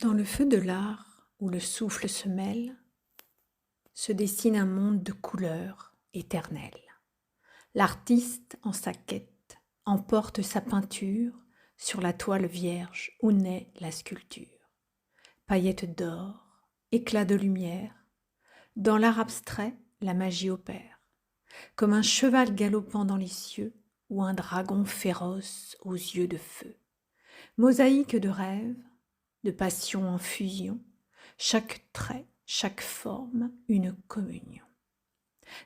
Dans le feu de l'art, où le souffle se mêle, se dessine un monde de couleurs éternelles. L'artiste, en sa quête, emporte sa peinture sur la toile vierge où naît la sculpture. Paillettes d'or, éclats de lumière, dans l'art abstrait, la magie opère, comme un cheval galopant dans les cieux ou un dragon féroce aux yeux de feu. Mosaïque de rêves, de passion en fusion, chaque trait, chaque forme, une communion.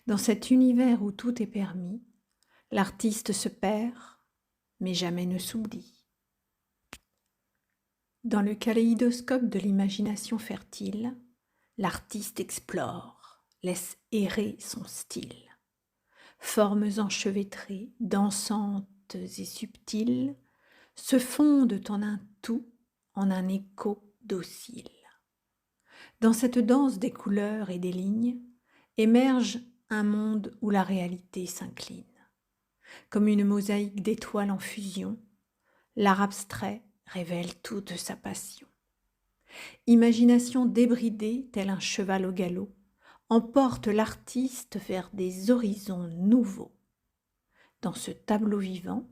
Dans cet univers où tout est permis, l'artiste se perd, mais jamais ne s'oublie. Dans le kaléidoscope de l'imagination fertile, l'artiste explore, laisse errer son style. Formes enchevêtrées, dansantes et subtiles, se fondent en un tout, en un écho docile. Dans cette danse des couleurs et des lignes, émerge un monde où la réalité s'incline. Comme une mosaïque d'étoiles en fusion, l'art abstrait révèle toute sa passion. Imagination débridée, tel un cheval au galop, emporte l'artiste vers des horizons nouveaux. Dans ce tableau vivant,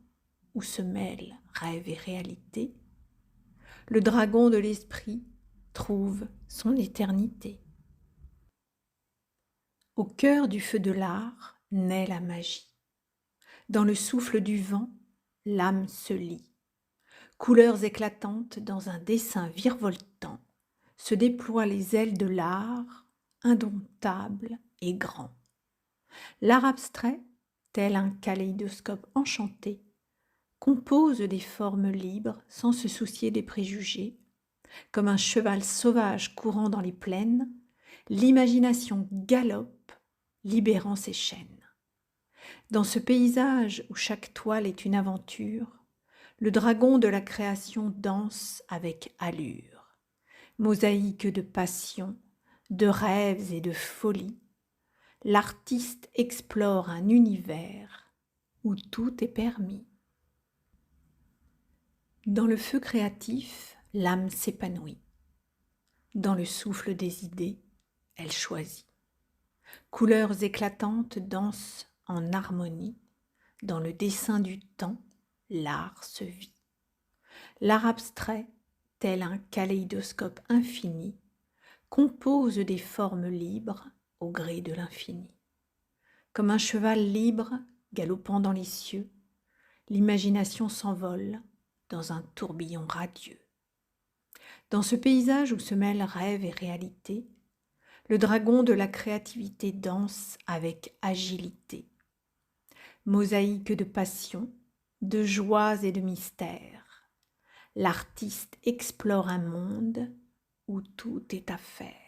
où se mêlent rêve et réalité, le dragon de l'esprit trouve son éternité. Au cœur du feu de l'art naît la magie. Dans le souffle du vent, l'âme se lie. Couleurs éclatantes dans un dessin virevoltant, se déploient les ailes de l'art, indomptable et grand. L'art abstrait, tel un kaléidoscope enchanté, compose des formes libres sans se soucier des préjugés. Comme un cheval sauvage courant dans les plaines, l'imagination galope, libérant ses chaînes. Dans ce paysage où chaque toile est une aventure, le dragon de la création danse avec allure. Mosaïque de passion, de rêves et de folie, l'artiste explore un univers où tout est permis. Dans le feu créatif, l'âme s'épanouit. Dans le souffle des idées, elle choisit. Couleurs éclatantes dansent en harmonie. Dans le dessin du temps, l'art se vit. L'art abstrait, tel un kaléidoscope infini, compose des formes libres au gré de l'infini. Comme un cheval libre galopant dans les cieux, l'imagination s'envole dans un tourbillon radieux. Dans ce paysage où se mêlent rêve et réalité, le dragon de la créativité danse avec agilité. Mosaïque de passion, de joies et de mystères, l'artiste explore un monde où tout est à faire.